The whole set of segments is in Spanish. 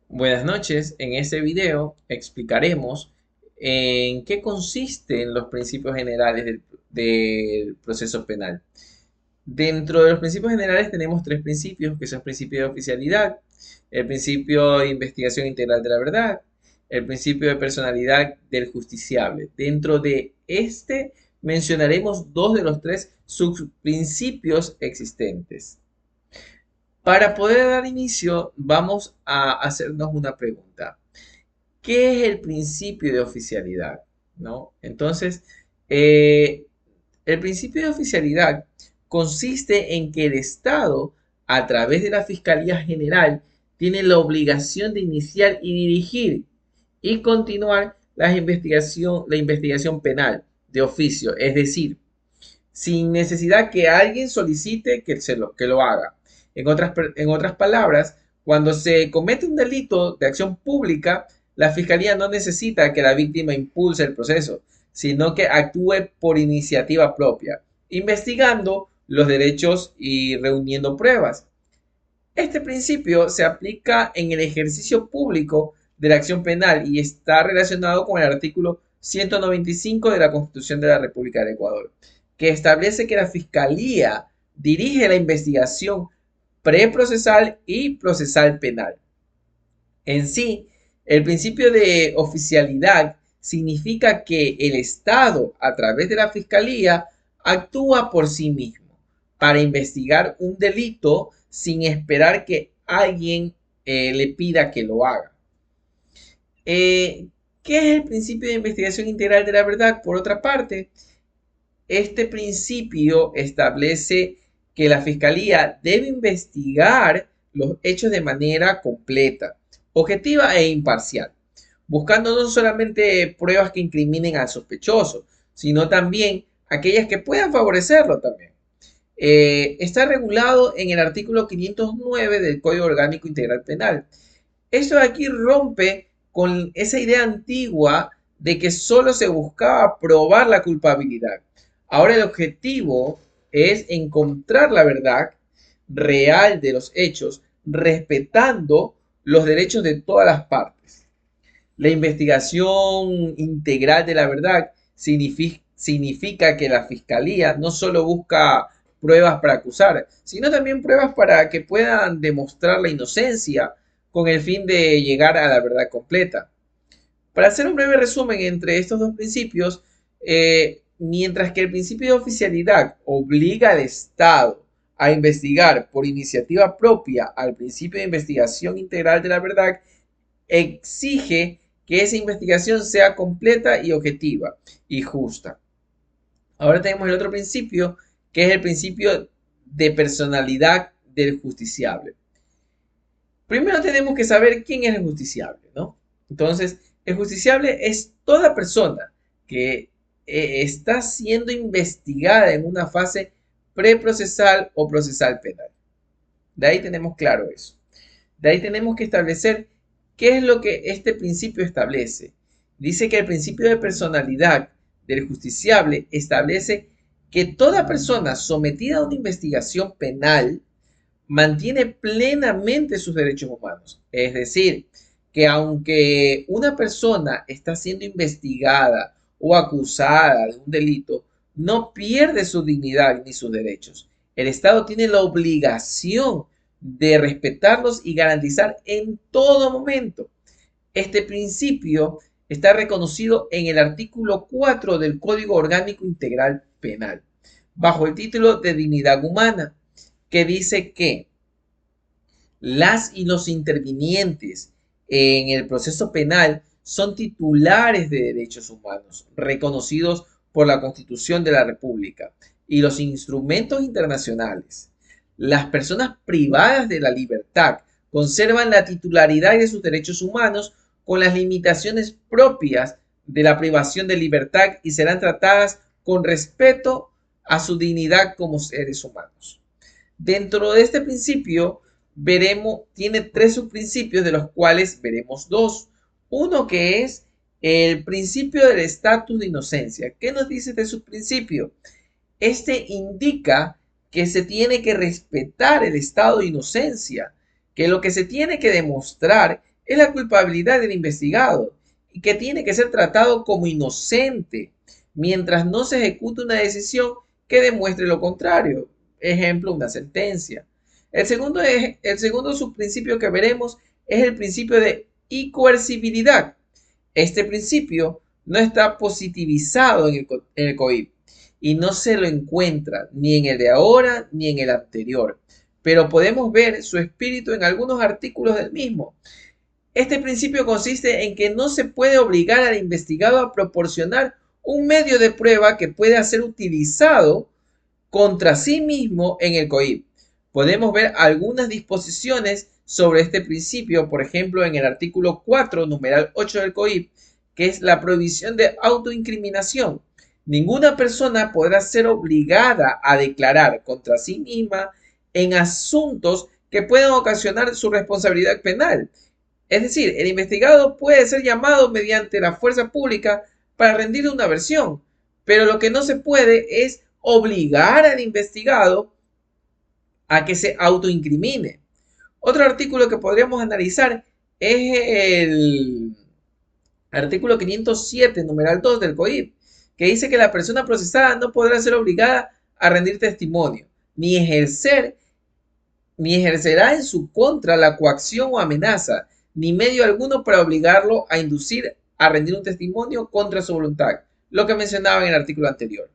Buenas noches, en este video explicaremos en qué consisten los principios generales del proceso penal. Dentro de los principios generales tenemos tres principios, que son el principio de oficialidad, el principio de investigación integral de la verdad, el principio de personalidad del justiciable. Dentro de este mencionaremos dos de los tres subprincipios existentes. Para poder dar inicio, vamos a hacernos una pregunta. ¿Qué es el principio de oficialidad? ¿No? Entonces, eh, el principio de oficialidad consiste en que el Estado, a través de la Fiscalía General, tiene la obligación de iniciar y dirigir y continuar la investigación penal de oficio, es decir, sin necesidad que alguien solicite que lo haga. En otras palabras, cuando se comete un delito de acción pública, la fiscalía no necesita que la víctima impulse el proceso, sino que actúe por iniciativa propia, investigando los derechos y reuniendo pruebas. Este principio se aplica en el ejercicio público de la acción penal y está relacionado con el artículo 195 de la Constitución de la República del Ecuador, que establece que la Fiscalía dirige la investigación preprocesal y procesal penal. En sí, el principio de oficialidad significa que el Estado, a través de la Fiscalía, actúa por sí mismo para investigar un delito sin esperar que alguien le pida que lo haga. Eh, ¿Qué es el principio de investigación integral de la verdad? Por otra parte, este principio establece que la Fiscalía debe investigar los hechos de manera completa, objetiva e imparcial, buscando no solamente pruebas que incriminen al sospechoso, sino también aquellas que puedan favorecerlo también. Está regulado en el artículo 509 del Código Orgánico Integral Penal. Esto de aquí rompe con esa idea antigua de que solo se buscaba probar la culpabilidad. Ahora el objetivo es encontrar la verdad real de los hechos, respetando los derechos de todas las partes. La investigación integral de la verdad significa que la fiscalía no solo busca pruebas para acusar, sino también pruebas para que puedan demostrar la inocencia con el fin de llegar a la verdad completa. Para hacer un breve resumen entre estos dos principios, mientras que el principio de oficialidad obliga al Estado a investigar por iniciativa propia al principio de investigación integral de la verdad, exige que esa investigación sea completa y objetiva y justa. Ahora tenemos el otro principio, que es el principio de personalidad del justiciable. Primero tenemos que saber quién es el justiciable, ¿no? Entonces, el justiciable es toda persona que está siendo investigada en una fase preprocesal o procesal penal. De ahí tenemos claro eso. De ahí tenemos que establecer qué es lo que este principio establece. Dice que el principio de personalidad del justiciable establece que toda persona sometida a una investigación penal mantiene plenamente sus derechos humanos. Es decir, que aunque una persona está siendo investigada o acusada de un delito, no pierde su dignidad ni sus derechos. El Estado tiene la obligación de respetarlos y garantizar en todo momento. Este principio está reconocido en el artículo 4 del Código Orgánico Integral Penal, bajo el título de dignidad humana, que dice que las y los intervinientes en el proceso penal son titulares de derechos humanos reconocidos por la Constitución de la República y los instrumentos internacionales. Las personas privadas de la libertad conservan la titularidad de sus derechos humanos con las limitaciones propias de la privación de libertad y serán tratadas con respeto a su dignidad como seres humanos. Dentro de este principio, tiene tres subprincipios de los cuales veremos dos. Uno que es el principio del estatus de inocencia. ¿Qué nos dice este subprincipio? Este indica que se tiene que respetar el estado de inocencia, que lo que se tiene que demostrar es la culpabilidad del investigado y que tiene que ser tratado como inocente mientras no se ejecute una decisión que demuestre lo contrario. Ejemplo, una sentencia. El segundo subprincipio que veremos es el principio de incoercibilidad. Este principio no está positivizado en el COIP y no se lo encuentra ni en el de ahora ni en el anterior, pero podemos ver su espíritu en algunos artículos del mismo. Este principio consiste en que no se puede obligar al investigado a proporcionar un medio de prueba que pueda ser utilizado contra sí mismo en el COIP. Podemos ver algunas disposiciones sobre este principio, por ejemplo, en el artículo 4, numeral 8 del COIP, que es la prohibición de autoincriminación. Ninguna persona podrá ser obligada a declarar contra sí misma en asuntos que puedan ocasionar su responsabilidad penal. Es decir, el investigado puede ser llamado mediante la fuerza pública para rendir una versión, pero lo que no se puede es obligar al investigado a que se autoincrimine. Otro artículo que podríamos analizar es el artículo 507, numeral 2 del COIP, que dice que la persona procesada no podrá ser obligada a rendir testimonio, ni ejercerá en su contra la coacción o amenaza, ni medio alguno para obligarlo a inducir a rendir un testimonio contra su voluntad, lo que mencionaba en el artículo anterior.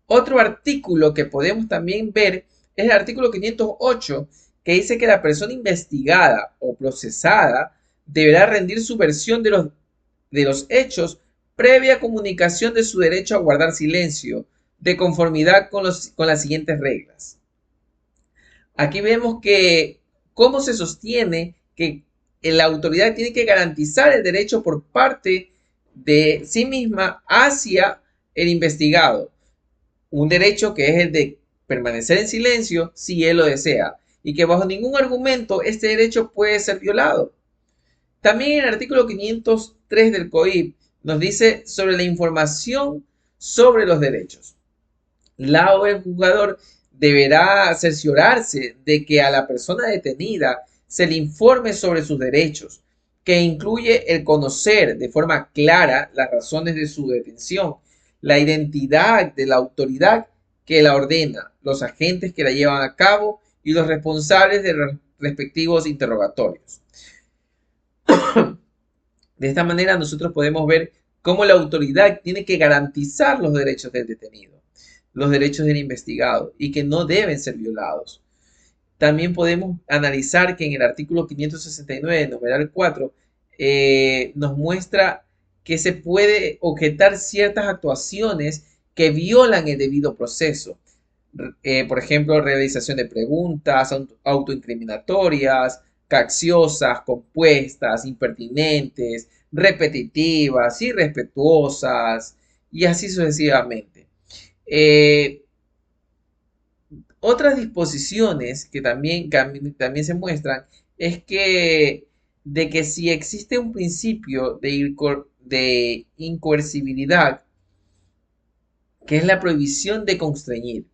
Otro artículo que podemos también ver es el artículo 508, que dice que la persona investigada o procesada deberá rendir su versión de los hechos previa comunicación de su derecho a guardar silencio, de conformidad con las siguientes reglas. Aquí vemos que cómo se sostiene que la autoridad tiene que garantizar el derecho por parte de sí misma hacia el investigado. Un derecho que es el de permanecer en silencio si él lo desea y que bajo ningún argumento este derecho puede ser violado. También en el artículo 503 del COIP nos dice sobre la información sobre los derechos. La o el juzgador deberá cerciorarse de que a la persona detenida se le informe sobre sus derechos, que incluye el conocer de forma clara las razones de su detención, la identidad de la autoridad que la ordena, los agentes que la llevan a cabo y los responsables de los respectivos interrogatorios. De esta manera nosotros podemos ver cómo la autoridad tiene que garantizar los derechos del detenido, los derechos del investigado y que no deben ser violados. También podemos analizar que en el artículo 569, numeral 4, nos muestra que se puede objetar ciertas actuaciones que violan el debido proceso. Por ejemplo, realización de preguntas autoincriminatorias, capciosas, compuestas, impertinentes, repetitivas, irrespetuosas y así sucesivamente. Otras disposiciones que también se muestran es de que si existe un principio de incoercibilidad, que es la prohibición de constreñir.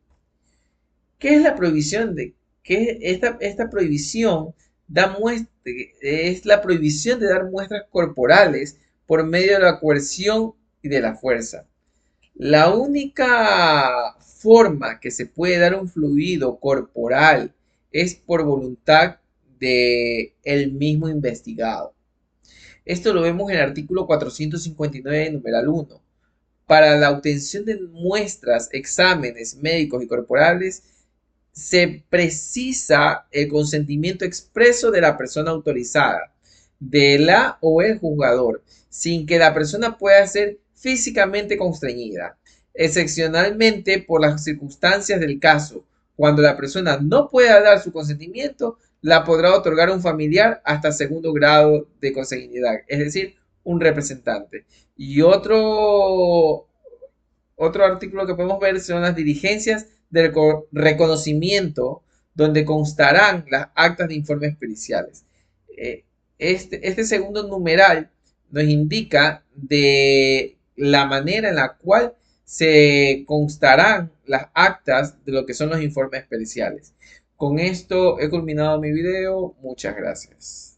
¿Qué es la prohibición de que esta prohibición es la prohibición de dar muestras corporales por medio de la coerción y de la fuerza? La única forma que se puede dar un fluido corporal es por voluntad de el mismo investigado. Esto lo vemos en el artículo 459, numeral 1. Para la obtención de muestras, exámenes médicos y corporales, se precisa el consentimiento expreso de la persona autorizada, de la o el juzgador, sin que la persona pueda ser físicamente constreñida. Excepcionalmente, por las circunstancias del caso, cuando la persona no pueda dar su consentimiento, la podrá otorgar un familiar hasta segundo grado de consanguinidad, es decir, un representante. Y otro artículo que podemos ver son las diligencias del reconocimiento, donde constarán las actas de informes periciales. Este segundo numeral nos indica de la manera en la cual se constarán las actas de lo que son los informes periciales. Con esto he culminado mi video. Muchas gracias.